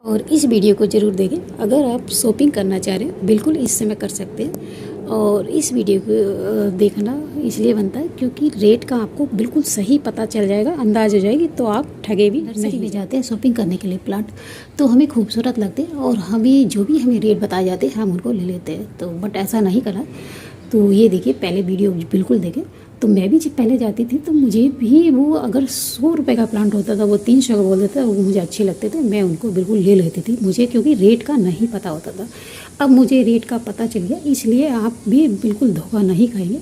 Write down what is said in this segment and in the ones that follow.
और इस वीडियो को ज़रूर देखें। अगर आप शॉपिंग करना चाह रहे हैं बिल्कुल इस समय कर सकते हैं। और इस वीडियो को देखना इसलिए बनता है क्योंकि रेट का आपको बिल्कुल सही पता चल जाएगा, अंदाज हो जाएगी, तो आप ठगे भी नहीं। में जाते हैं शॉपिंग करने के लिए प्लांट, तो हमें खूबसूरत लगते हैं और हमें जो भी हमें रेट बताए जाते हैं हम उनको ले लेते हैं। तो बट ऐसा नहीं करना। तो ये देखिए, पहले वीडियो बिल्कुल देखें। तो मैं भी जब पहले जाती थी तो मुझे भी वो अगर 100 रुपये का प्लांट होता था, वो 300 का बोल देता था, वो मुझे अच्छे लगते थे, मैं उनको बिल्कुल ले लेती थी। मुझे क्योंकि रेट का नहीं पता होता था। अब मुझे रेट का पता चल गया, इसलिए आप भी बिल्कुल धोखा नहीं खाएंगे।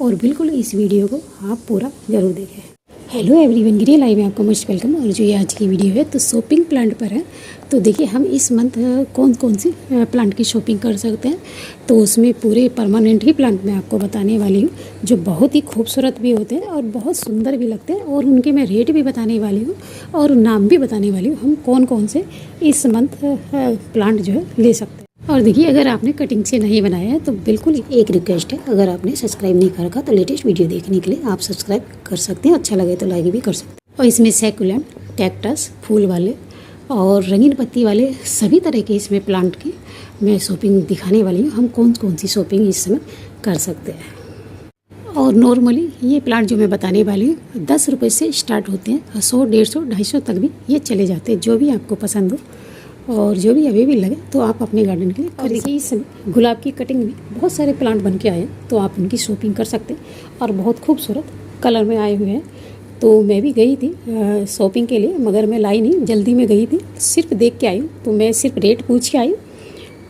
और बिल्कुल इस वीडियो को आप पूरा ज़रूर देखें। हेलो एवरीवन, गिरी लाइव में आपका मोस्ट वेलकम। और जो ये आज की वीडियो है तो शॉपिंग प्लांट पर है। तो देखिए, हम इस मंथ कौन कौन सी प्लांट की शॉपिंग कर सकते हैं। तो उसमें पूरे परमानेंट ही प्लांट मैं आपको बताने वाली हूँ, जो बहुत ही खूबसूरत भी होते हैं और बहुत सुंदर भी लगते हैं। और उनके मैं रेट भी बताने वाली हूँ और नाम भी बताने वाली हूँ, हम कौन कौन से इस मंथ प्लांट जो है ले सकते हैं। और देखिए, अगर आपने कटिंग से नहीं बनाया है तो बिल्कुल एक रिक्वेस्ट है, अगर आपने सब्सक्राइब नहीं कर रखा तो लेटेस्ट वीडियो देखने के लिए आप सब्सक्राइब कर सकते हैं। अच्छा लगे तो लाइक भी कर सकते हैं। और इसमें सैकुलेंट, कैक्टस, फूल वाले और रंगीन पत्ती वाले सभी तरह के इसमें प्लांट की मैं शॉपिंग दिखाने वाली हूँ, हम कौन कौन सी शॉपिंग इस समय कर सकते हैं। और नॉर्मली ये प्लांट जो मैं बताने वाली हूँ 10 रुपये से स्टार्ट होते हैं, 100, 150, 250 तक भी ये चले जाते हैं, जो भी आपको पसंद हो और जो भी अभी भी लगे तो आप अपने गार्डन के लिए कर लीजिए। इस समय गुलाब की कटिंग में बहुत सारे प्लांट बन के आए हैं, तो आप उनकी शॉपिंग कर सकते हैं और बहुत खूबसूरत कलर में आए हुए हैं। तो मैं भी गई थी शॉपिंग के लिए, मगर मैं लाई नहीं, जल्दी में गई थी, सिर्फ देख के आई हूँ। तो मैं सिर्फ रेट पूछ के आई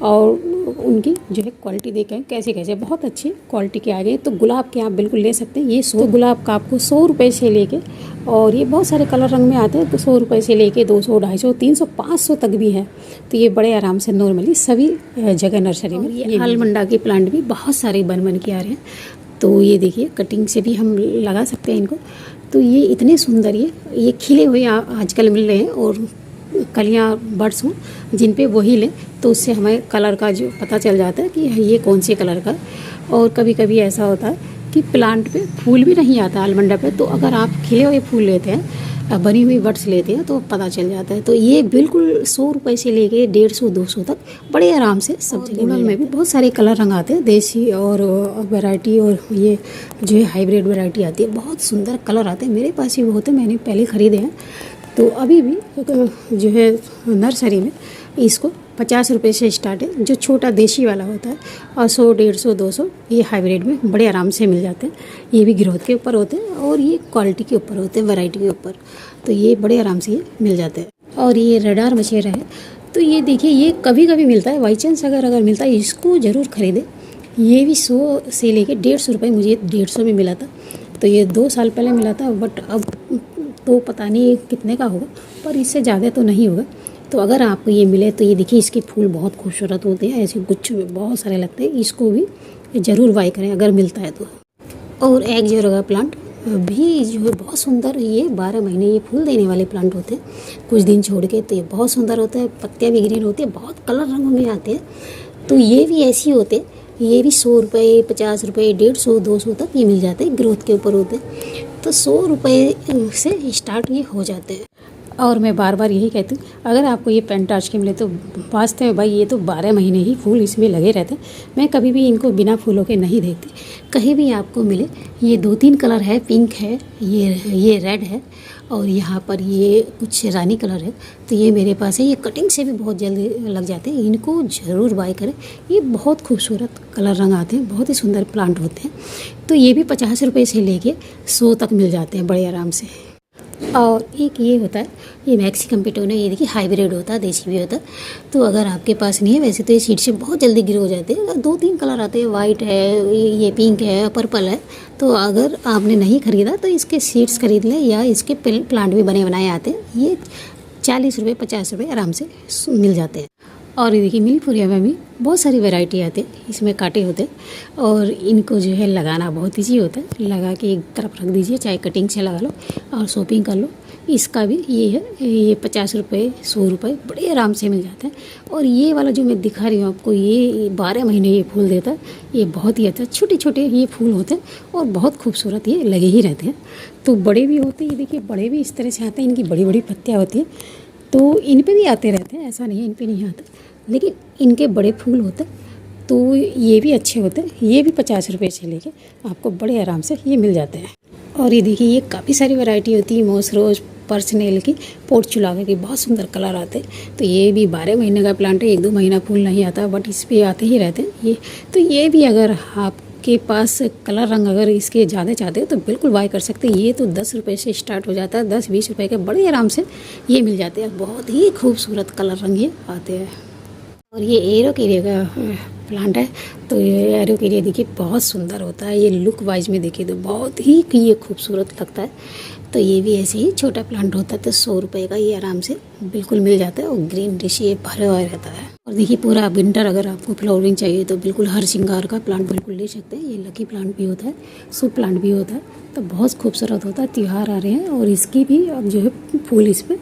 और उनकी जो है क्वालिटी देख के आई कैसे कैसे बहुत अच्छी क्वालिटी के आ गए। तो गुलाब के आप बिल्कुल ले सकते हैं। ये 100 गुलाब का आपको 100 रुपये से लेके, और ये बहुत सारे कलर रंग में आते हैं, तो 100 रुपये से लेके 200, 250, 300, 500 तक भी है। तो ये बड़े आराम से नॉर्मली सभी जगह नर्सरी में ये आलमंडा के प्लांट भी बहुत सारे बन के आ रहे हैं। तो ये देखिए, कटिंग से भी हम लगा सकते हैं इनको। तो ये इतने सुंदर, ये खिले हुए आजकल मिल रहे हैं और कलियाँ बर्ड्स हों जिन पे वही लें, तो उससे हमें कलर का जो पता चल जाता है कि ये कौन से कलर का। और कभी कभी ऐसा होता है कि प्लांट पे फूल भी नहीं आता आलमंडा पे, तो अगर आप खिले हुए फूल लेते हैं, बनी हुई बर्ड्स लेते हैं, तो पता चल जाता है। तो ये बिल्कुल 100 रुपये से लेके 150, 200 तक बड़े आराम से सब जगह में भी बहुत सारे कलर रंग आते हैं, देसी और वैरायटी, और ये जो है हाइब्रिड वैरायटी आती है, बहुत सुंदर कलर आते हैं। मेरे पास ही वो होते हैं, मैंने पहले ख़रीदे हैं। तो अभी भी जो है नर्सरी में इसको 50 रुपये से स्टार्ट है, जो छोटा देसी वाला होता है, और 100, 150, 200 ये हाइब्रिड में बड़े आराम से मिल जाते हैं। ये भी ग्रोथ के ऊपर होते हैं और ये क्वालिटी के ऊपर होते हैं, वैरायटी के ऊपर। तो ये बड़े आराम से ये मिल जाते हैं। और ये रेडार मछेरा है, तो ये देखिए, ये कभी कभी मिलता है, बाई चांस अगर मिलता है, इसको ज़रूर ख़रीदें। ये भी 100 से लेके 150 रुपये, मुझे 150 में मिला था। तो ये 2 साल पहले मिला था, बट अब तो पता नहीं कितने का होगा, पर इससे ज़्यादा तो नहीं होगा। तो अगर आपको ये मिले तो ये देखिए, इसके फूल बहुत खूबसूरत होते हैं, ऐसे गुच्छों में बहुत सारे लगते हैं। इसको भी ज़रूर बाय करें अगर मिलता है तो। और एक जोरगा प्लांट भी जो है बहुत सुंदर, ये 12 महीने ये फूल देने वाले प्लांट होते हैं, कुछ दिन छोड़ के। तो ये बहुत सुंदर होता है, पत्तियाँ भी ग्रीन होती है, बहुत कलर रंगों में आते हैं। तो ये भी ऐसे ही होते हैं, ये भी 100 रुपये, 50 रुपये, 150, 200 तक ये मिल जाते हैं, ग्रोथ के ऊपर होते हैं। तो 100 रुपये से स्टार्ट ये हो जाते हैं। और मैं बार बार यही कहती हूँ, अगर आपको ये पेंटाज के मिले तो वास्तव में भाई, ये तो 12 महीने ही फूल इसमें लगे रहते हैं। मैं कभी भी इनको बिना फूलों के नहीं देखती। कहीं भी आपको मिले, ये 2-3 कलर है, पिंक है, ये रेड है, और यहाँ पर ये कुछ रानी कलर है। तो ये मेरे पास है, ये कटिंग से भी बहुत जल्दी लग जाते हैं, इनको ज़रूर बाय करें। ये बहुत खूबसूरत कलर रंग आते हैं, बहुत ही सुंदर प्लांट होते हैं। तो ये भी 50 रुपये से लेके 100 तक मिल जाते हैं बड़े आराम से। और एक ये होता है, ये मैक्सिकम पिटोना, ये देखिए हाइब्रिड होता है, देसी भी होता है। तो अगर आपके पास नहीं है, वैसे तो ये सीड से बहुत जल्दी ग्रो हो जाते हैं। 2-3 कलर आते हैं, वाइट है, ये पिंक है, पर्पल है। तो अगर आपने नहीं ख़रीदा तो इसके सीड्स खरीद लें, या इसके प्लांट भी बने बनाए आते हैं। ये 40 रुपये, 50 रुपये आराम से मिल जाते हैं। और ये देखिए, मिलीफोरिया में भी बहुत सारी वैरायटी आती है, इसमें कांटे होते हैं और इनको जो है लगाना बहुत ईजी होता है। लगा के एक तरफ रख दीजिए, चाहे कटिंग से लगा लो और शॉपिंग कर लो। इसका भी ये है, ये 50 रुपये, 100 रुपये बड़े आराम से मिल जाता है। और ये वाला जो मैं दिखा रही हूँ आपको, ये 12 महीने ये फूल देता है। ये बहुत ही अच्छा, छोटे छोटे ये फूल होते हैं और बहुत खूबसूरत ये लगे ही रहते हैं। तो बड़े भी होते हैं, ये देखिए बड़े भी इस तरह से आते हैं, इनकी बड़ी बड़ी पत्तियाँ होती हैं। तो इन पे भी आते रहते हैं, ऐसा नहीं है इन पे नहीं आते, लेकिन इनके बड़े फूल होते हैं तो ये भी अच्छे होते हैं। ये भी 50 रुपये से लेके आपको बड़े आराम से ये मिल जाते हैं। और ये देखिए ये काफ़ी सारी वैरायटी होती है मोस रोज पर्सनेल की, पोर्चुलागा की, बहुत सुंदर कलर आते हैं। तो ये भी 12 महीने का प्लांट है, 1-2 महीना फूल नहीं आता, बट इस पर आते ही रहते हैं ये। तो ये भी अगर आपके पास कलर रंग अगर इसके ज़्यादा चाहते हो तो बिल्कुल बाय कर सकते हैं। ये तो 10 रुपये से स्टार्ट हो जाता है, 10-20 रुपये के बड़े आराम से ये मिल जाते हैं। बहुत ही खूबसूरत कलर रंग ये आते हैं। और ये एरोकेरिया का प्लांट है, तो ये एरोकेरिया देखिए बहुत सुंदर होता है। ये लुक वाइज में देखिए तो बहुत ही ये खूबसूरत लगता है। तो ये भी ऐसे ही छोटा प्लांट होता है, तो 100 रुपये का ये आराम से बिल्कुल मिल जाता है। और ग्रीन डिश ये भरा हुआ रहता है। और देखिए पूरा विंटर अगर आपको फ्लावरिंग चाहिए तो बिल्कुल हर श्रृंगार का प्लांट बिल्कुल ले सकते हैं। ये लकी प्लांट भी होता है, शुभ प्लांट भी होता है, तो बहुत खूबसूरत होता है। त्यौहार आ रहे हैं और इसकी भी अब जो है फूल इस पर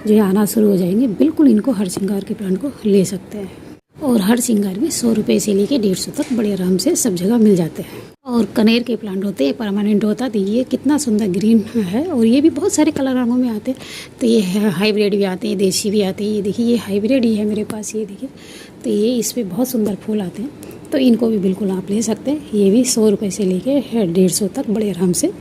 जो है आना शुरू हो जाएंगे। बिल्कुल इनको हर श्रृंगार के प्लांट को ले सकते हैं। और हर श्रृंगार में 100 रुपये से लेके 150 तक बड़े आराम से सब जगह मिल जाते हैं। और कनेर के प्लांट होते हैं, परमानेंट होता है। तो ये कितना सुंदर ग्रीन है और ये भी बहुत सारे कलर रंगों में आते हैं। तो ये हाइब्रिड भी आते हैं, देसी भी आते हैं। ये देखिए ये हाइब्रिड ही है मेरे पास, ये देखिए। तो ये इस पर बहुत सुंदर फूल आते हैं, तो इनको भी बिल्कुल आप ले सकते हैं। ये भी 100 रुपये से लेके 150 तक बड़े आराम से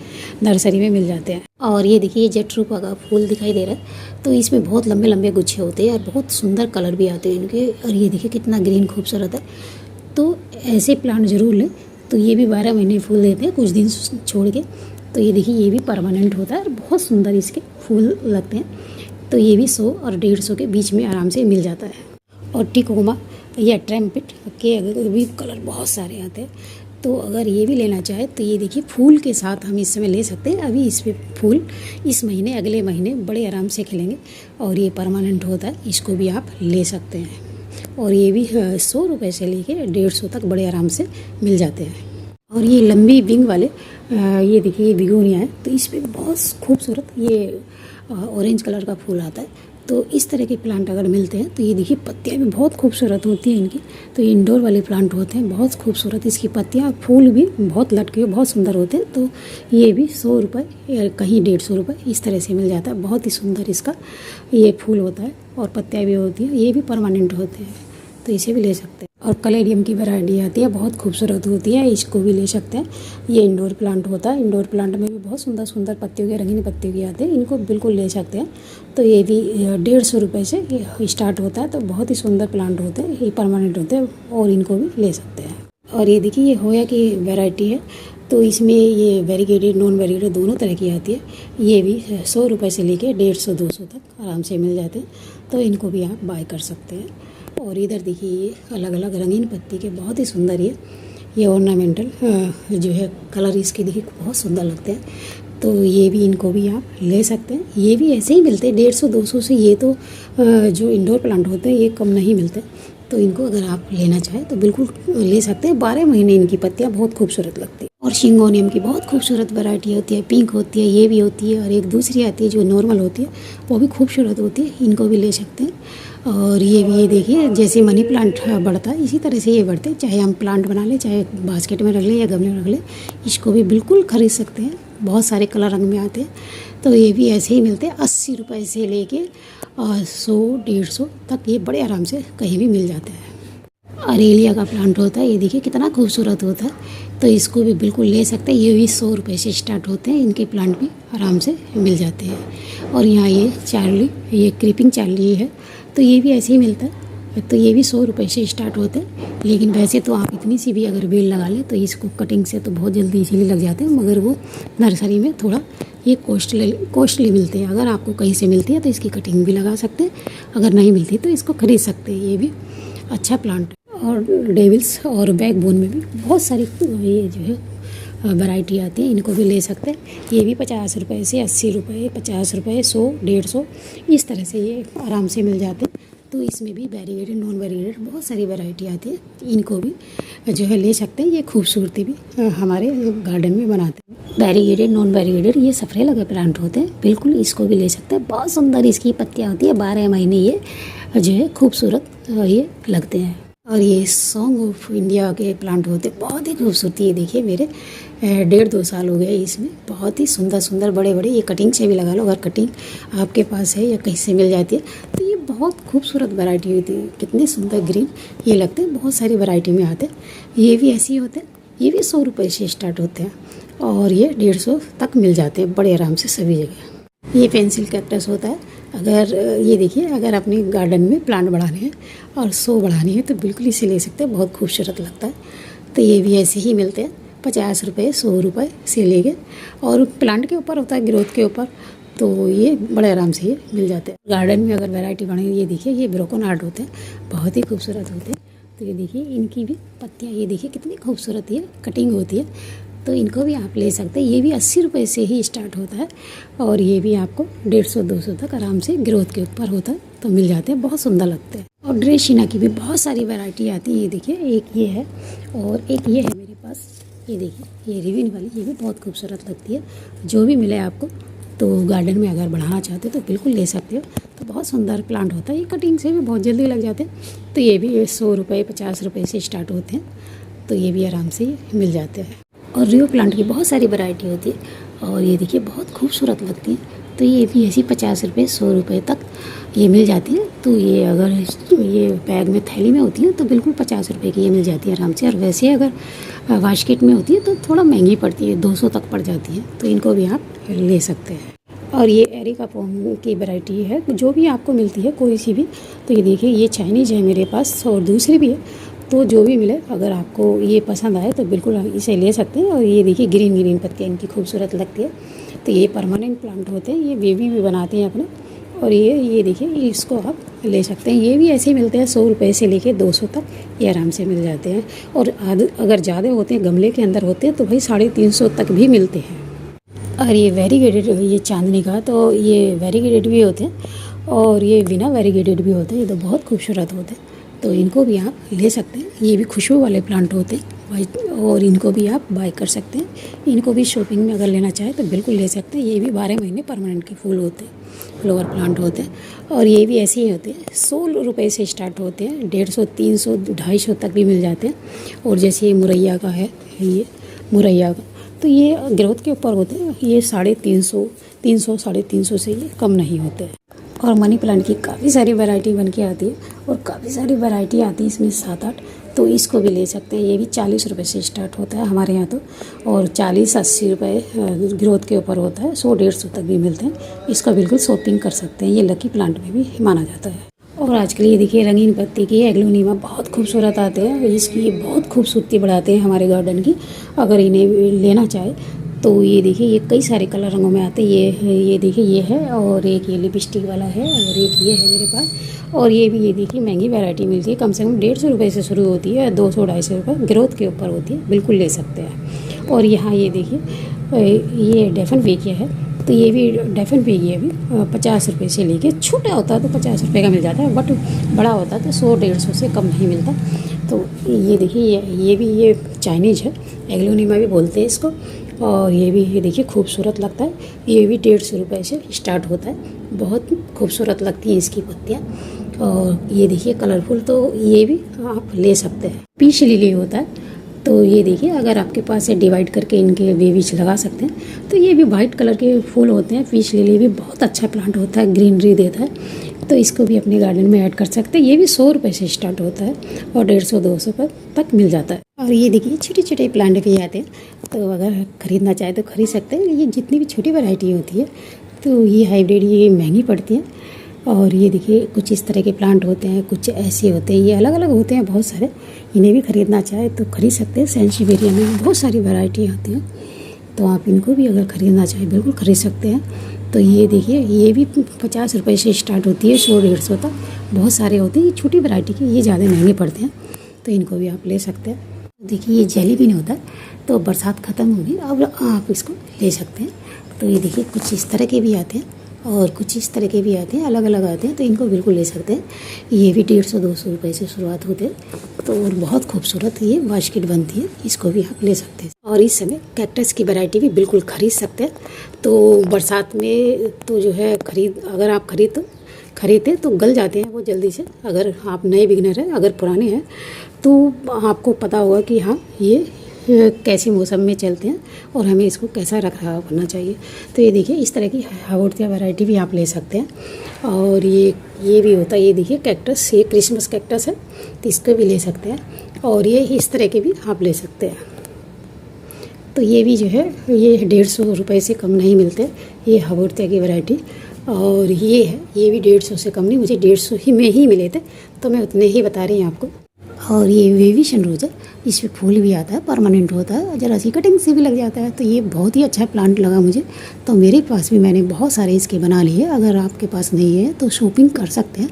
नर्सरी में मिल जाते हैं। और ये देखिए जटरूपा का फूल दिखाई दे रहा है, तो इसमें बहुत लंबे लंबे गुच्छे होते हैं और बहुत सुंदर कलर भी आते हैं इनके। और ये देखिए कितना ग्रीन खूबसूरत है। तो ऐसे प्लांट ज़रूर लें। तो ये भी 12 महीने फूल देते हैं, कुछ दिन छोड़ के। तो ये देखिए ये भी परमानेंट होता है और बहुत सुंदर इसके फूल लगते हैं। तो ये भी 100 और 150 के बीच में आराम से मिल जाता है। और टिकोमा या ट्रैम्पिट के अगर भी कलर बहुत सारे आते हैं, तो अगर ये भी लेना चाहे तो ये देखिए फूल के साथ हम इस समय ले सकते हैं। अभी इस पे फूल इस महीने अगले महीने बड़े आराम से खिलेंगे और ये परमानेंट होता है, इसको भी आप ले सकते हैं। और ये भी 100 रुपये से लेके 150 तक बड़े आराम से मिल जाते हैं। और ये लंबी विंग वाले ये देखिए ये बिगोनिया है, तो इस पर बहुत खूबसूरत ये ऑरेंज कलर का फूल आता है। तो इस तरह के प्लांट अगर मिलते हैं तो ये देखिए पत्तियाँ भी बहुत खूबसूरत होती हैं इनकी। तो ये इंडोर वाले प्लांट होते हैं, बहुत खूबसूरत इसकी पत्तियाँ, फूल भी बहुत लटके हुए बहुत सुंदर होते हैं। तो ये भी 100 रुपये या कहीं 150 रुपये इस तरह से मिल जाता है। बहुत ही सुंदर इसका ये फूल होता है और पत्तियाँ भी होती हैं, ये भी परमानेंट होते हैं, तो इसे भी ले सकते हैं। और कलेडियम की वैरायटी आती है, बहुत खूबसूरत होती है, इसको भी ले सकते हैं। ये इंडोर प्लांट होता है, इंडोर प्लांट में भी बहुत सुंदर सुंदर पत्तियों के रंगीन पत्तियों के आते हैं, इनको बिल्कुल ले सकते हैं। तो ये भी 150 रुपये से स्टार्ट होता है। तो बहुत ही सुंदर प्लांट होते हैं, ये परमानेंट होते हैं और इनको भी ले सकते हैं। और ये देखिए ये होया की वैरायटी है, तो इसमें ये वेरीगेटेड नॉन वेरीगेटेड दोनों तरह की आती है। ये भी 100 रुपये से लेके 150-200 तक आराम से मिल जाते हैं, तो इनको भी आप बाय कर सकते हैं। और इधर देखिए ये अलग अलग रंगीन पत्ती के बहुत ही सुंदर ये ऑर्नामेंटल जो है कलर इसके देखिए बहुत सुंदर लगते हैं। तो ये भी इनको भी आप ले सकते हैं। ये भी ऐसे ही मिलते हैं 150-200 से। ये तो जो इंडोर प्लांट होते हैं ये कम नहीं मिलते, तो इनको अगर आप लेना चाहें तो बिल्कुल ले सकते हैं। 12 महीने इनकी पत्तियाँ बहुत खूबसूरत लगती है। और शिंगोनियम की बहुत खूबसूरत वैरायटी होती है, पिंक होती है, ये भी होती है। और एक दूसरी आती है जो नॉर्मल होती है, वो भी खूबसूरत होती है, इनको भी ले सकते हैं। और ये भी ये देखिए जैसे मनी प्लांट बढ़ता है इसी तरह से ये बढ़ते हैं, चाहे हम प्लांट बना लें, चाहे बास्केट में रख लें या गमले में रख लें, इसको भी बिल्कुल खरीद सकते हैं। बहुत सारे कलर रंग में आते हैं, तो ये भी ऐसे ही मिलते हैं। 80 रुपये से लेके 100-150 तक ये बड़े आराम से कहीं भी मिल जाते हैं। अरेलिया का प्लांट होता है, ये देखिए कितना खूबसूरत होता है, तो इसको भी बिल्कुल ले सकते हैं। ये भी 100 रुपये से स्टार्ट होते हैं, इनके प्लांट भी आराम से मिल जाते हैं। और यहाँ ये चार्ली, ये क्रीपिंग चार्ली है, तो ये भी ऐसे ही मिलता है। तो ये भी 100 रुपये से स्टार्ट होते हैं, लेकिन वैसे तो आप इतनी सी भी अगर बेल लगा लें तो इसको कटिंग से तो बहुत जल्दी इसीलिए लग जाते हैं, मगर वो नर्सरी में थोड़ा ये कॉस्टली मिलते हैं। अगर आपको कहीं से मिलती है तो इसकी कटिंग भी लगा सकते हैं, अगर नहीं मिलती तो इसको खरीद सकते हैं। ये भी अच्छा प्लांट है। और डेविल्स और बैकबोन में भी बहुत सारी ये जो है वैरायटी आती है, इनको भी ले सकते हैं। ये भी 50 रुपये से 80 रुपये, 50 रुपये, 100-150 इस तरह से ये आराम से मिल जाते हैं। तो इसमें भी वेरीगेटेड नॉन वेरीगेटेड बहुत सारी वैरायटी आती है, इनको भी जो है ले सकते हैं। ये खूबसूरती भी हमारे गार्डन में बनाते हैं। वेरीगेटेड नॉन वेरीगेटेड ये सफरे लगे प्लांट होते हैं, बिल्कुल इसको भी ले सकते हैं। बहुत सुंदर इसकी पत्तियाँ होती है, 12 महीने ये जो है खूबसूरत ये लगते हैं। और ये सॉन्ग ऑफ इंडिया के प्लांट होते बहुत ही खूबसूरती है। देखिए मेरे 1.5-2 साल हो गए इसमें, बहुत ही सुंदर सुंदर बड़े बड़े। ये कटिंग से भी लगा लो, अगर कटिंग आपके पास है या कहीं से मिल जाती है तो ये बहुत खूबसूरत वैरायटी होती है। कितने सुंदर ग्रीन ये लगते हैं, बहुत सारी वैरायटी में आते हैं। ये भी ऐसे ही होते हैं, ये भी 100 रुपये से स्टार्ट होते हैं और ये 150 तक मिल जाते हैं बड़े आराम से सभी जगह। ये पेंसिल कैक्टस होता है। अगर ये देखिए, अगर अपने गार्डन में प्लांट बढ़ाने हैं और शो बढ़ानी है तो बिल्कुल इसे ले सकते हैं, बहुत खूबसूरत लगता है। तो ये भी ऐसे ही मिलते हैं 50 रुपये 100 रुपये से लेके, और प्लांट के ऊपर होता है, ग्रोथ के ऊपर, तो ये बड़े आराम से ये मिल जाते हैं। गार्डन में अगर वैरायटी बढ़े, ये देखिए ये ब्रोकन आर्ट होते हैं, बहुत ही खूबसूरत होते हैं। तो ये देखिए इनकी भी पत्तियाँ, ये देखिए कितनी खूबसूरत ये कटिंग होती है। तो इनको भी आप ले सकते हैं। ये भी 80 रुपये से ही स्टार्ट होता है और ये भी आपको 150-200 तक आराम से ग्रोथ के ऊपर होता है तो मिल जाते हैं, बहुत सुंदर लगते हैं। और ड्रेसिना की भी बहुत सारी वैरायटी आती है। ये देखिए एक ये है और एक ये है मेरे पास। ये देखिए ये रिबिन वाली, ये भी बहुत खूबसूरत लगती है। जो भी मिले आपको तो गार्डन में अगर बढ़ाना चाहते हो तो बिल्कुल ले सकते हो। तो बहुत सुंदर प्लांट होता है, ये कटिंग से भी बहुत जल्दी लग जाते हैं। तो ये भी 100 रुपये 50 रुपये से स्टार्ट होते हैं, तो ये भी आराम से मिल जाते हैं। और रियो प्लांट की बहुत सारी वैरायटी होती है और ये देखिए बहुत खूबसूरत लगती है। तो ये भी ऐसी 50 रुपये 100 रुपये तक ये मिल जाती है। तो ये अगर ये बैग में थैली में होती है तो बिल्कुल 50 रुपये की ये मिल जाती है आराम से। और वैसे अगर बास्केट में होती है तो थोड़ा महंगी पड़ती है, 200 तक पड़ जाती है। तो इनको भी आप ले सकते हैं। और ये एरिका पोम की वैरायटी है, जो भी आपको मिलती है कोई सी भी। तो ये देखिए ये चाइनीज़ है मेरे पास और दूसरी भी है, तो जो भी मिले अगर आपको ये पसंद आए तो बिल्कुल इसे ले सकते हैं। और ये देखिए ग्रीन ग्रीन पत्तियाँ इनकी खूबसूरत लगती है। तो ये परमानेंट प्लांट होते हैं, ये बेबी भी बनाते हैं अपने। और ये देखिए इसको आप ले सकते हैं। ये भी ऐसे ही मिलते हैं 100 रुपये से लेके 200 तक ये आराम से मिल जाते हैं। और अगर ज़्यादा होते हैं, गमले के अंदर होते हैं, तो भाई 350 तक भी मिलते हैं। और ये वेरीगेटेड, ये चांदनी का, तो ये वेरीगेटेड भी होते हैं और ये बिना वेरीगेटेड भी होते हैं। ये तो बहुत खूबसूरत होते हैं, तो इनको भी आप ले सकते हैं। ये भी खुशबू वाले प्लांट होते हैं और इनको भी आप बाय कर सकते हैं। इनको भी शॉपिंग में अगर लेना चाहें तो बिल्कुल ले सकते हैं। ये भी 12 महीने परमानेंट के फूल होते हैं, फ्लावर प्लांट होते हैं। और ये भी ऐसे ही होते हैं, 100 रुपये से स्टार्ट होते हैं, 150 300 250 तक भी मिल जाते हैं। और जैसे ये मुरैया का है, ये मुरैया का, तो ये ग्रोथ के ऊपर होते हैं। ये 350 300 से ये कम नहीं होते हैं। और मनी प्लांट की काफ़ी सारी वैरायटी बन के आती है और काफ़ी सारी वैरायटी आती है इसमें 7-8, तो इसको भी ले सकते हैं। ये भी 40 रुपये से स्टार्ट होता है हमारे यहाँ तो, और 40-80 रुपये ग्रोथ के ऊपर होता है, 100-150 तक भी मिलते हैं। इसका बिल्कुल शॉपिंग कर सकते हैं, ये लकी प्लांट में भी माना जाता है। और आजकल ये देखिए रंगीन पत्ती की एग्लोनीमा बहुत खूबसूरत आते हैं, इसकी बहुत खूबसूरती बढ़ाते हैं हमारे गार्डन की। अगर इन्हें लेना चाहे तो ये देखिए ये कई सारे कलर रंगों में आते हैं। ये देखिए ये है और एक ये लिपस्टिक वाला है और एक ये है मेरे पास। और ये भी ये देखिए महंगी वैरायटी मिलती है, कम से कम 150 रुपये से शुरू होती है, 200-250 रुपये ग्रोथ के ऊपर होती है, बिल्कुल ले सकते हैं। और यहाँ ये देखिए ये डेफन वेकिया है, तो ये भी डेफन वेकिया भी 50 रुपये से लेके, छोटा होता है तो 50 रुपये का मिल जाता है, बट बड़ा होता है तो 100-150 से कम नहीं मिलता। तो ये देखिए ये भी ये चाइनीज़ है, एग्लोनीमा भी बोलते हैं इसको। और ये भी ये देखिए खूबसूरत लगता है, ये भी 150 रुपये से स्टार्ट होता है, बहुत खूबसूरत लगती हैं इसकी पत्तियाँ। और ये देखिए कलरफुल, तो ये भी आप ले सकते हैं। पीच लिली होता है, तो ये देखिए अगर आपके पास है डिवाइड करके इनके बीच लगा सकते हैं। तो ये भी वाइट कलर के फूल होते हैं। पीच लिली भी बहुत अच्छा प्लांट होता है, ग्रीनरी देता है, तो इसको भी अपने गार्डन में ऐड कर सकते हैं। ये भी 100 रुपये से स्टार्ट होता है और 150-200 तक मिल जाता है। और ये देखिए छोटे छोटे प्लांट भी आते हैं, तो अगर ख़रीदना चाहे तो खरीद सकते हैं। ये जितनी भी छोटी वैरायटी होती है तो ये हाइब्रिड ये महंगी पड़ती है। और ये देखिए कुछ इस तरह के प्लांट होते हैं, कुछ ऐसे होते हैं, ये अलग अलग होते हैं बहुत सारे। इन्हें भी ख़रीदना चाहे तो खरीद सकते हैं। सेंसिवेरिया में बहुत सारी वैरायटी आती हैं, तो आप इनको भी अगर ख़रीदना चाहें बिल्कुल ख़रीद सकते हैं। तो ये देखिए ये भी 50 रुपये से स्टार्ट होती है, 100-150 तक बहुत सारे होते हैं। ये छोटी वैरायटी के ये ज़्यादा महंगे पड़ते हैं, तो इनको भी आप ले सकते हैं। देखिए ये जेली बीन होता है, तो बरसात ख़त्म होगी अब आप इसको ले सकते हैं। तो ये देखिए कुछ इस तरह के भी आते हैं और कुछ इस तरह के भी आते हैं, अलग अलग आते हैं, तो इनको बिल्कुल ले सकते हैं। ये भी 150-200 रुपये से शुरुआत होते हैं, तो और बहुत खूबसूरत ये बास्केट बनती है, इसको भी आप ले सकते हैं। और इस समय कैक्टस की वैरायटी भी बिल्कुल ख़रीद सकते हैं। तो बरसात में तो जो है अगर आप खरीद तो खरीदते तो गल जाते हैं वो जल्दी से। अगर आप नए बिगनर हैं, अगर पुराने हैं तो आपको पता होगा कि हाँ ये कैसे मौसम में चलते हैं और हमें इसको कैसा रखरखाव करना चाहिए। तो ये देखिए इस तरह की हावोर्टिया वैरायटी भी आप ले सकते हैं। और ये भी होता है, ये देखिए कैक्टस, ये क्रिसमस कैक्टस है तो इसको भी ले सकते हैं। और ये इस तरह के भी आप ले सकते हैं। तो ये भी जो है ये 150 रुपये से कम नहीं मिलते, ये हावोर्टिया की वैरायटी। और ये है, ये भी 150 से कम नहीं, मुझे 150 ही में ही मिले थे तो मैं उतने ही बता रही हूँ आपको। और ये वेविशन रोज है, इसमें फूल भी आता है, परमानेंट होता है, जरा सी कटिंग से भी लग जाता है। तो ये बहुत ही अच्छा प्लांट लगा मुझे, तो मेरे पास भी मैंने बहुत सारे इसके बना लिए। अगर आपके पास नहीं है तो शॉपिंग कर सकते हैं।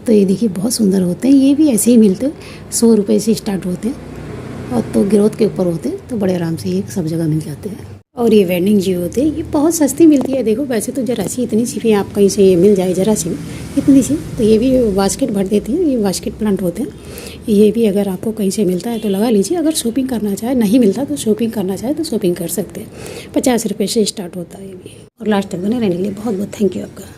तो ये देखिए बहुत सुंदर होते हैं, ये भी ऐसे ही मिलते हैं, 100 रुपये से स्टार्ट होते हैं और तो ग्रोथ के ऊपर होते हैं, तो बड़े आराम से ये सब जगह मिल जाते हैं। और ये वेंडिंग जो होते हैं ये बहुत सस्ती मिलती है। देखो वैसे तो जरा सी इतनी सी भी आप कहीं से मिल जाए, जरा सी इतनी सी, तो ये भी बास्केट भर देती है। ये बास्केट प्लांट होते हैं, ये भी अगर आपको कहीं से मिलता है तो लगा लीजिए। अगर शॉपिंग करना चाहे, नहीं मिलता तो शॉपिंग करना चाहे तो शॉपिंग कर सकते हैं। 50 रुपये से स्टार्ट होता है ये भी। और लास्ट तक बने रहने के लिए बहुत बहुत थैंक यू आपका।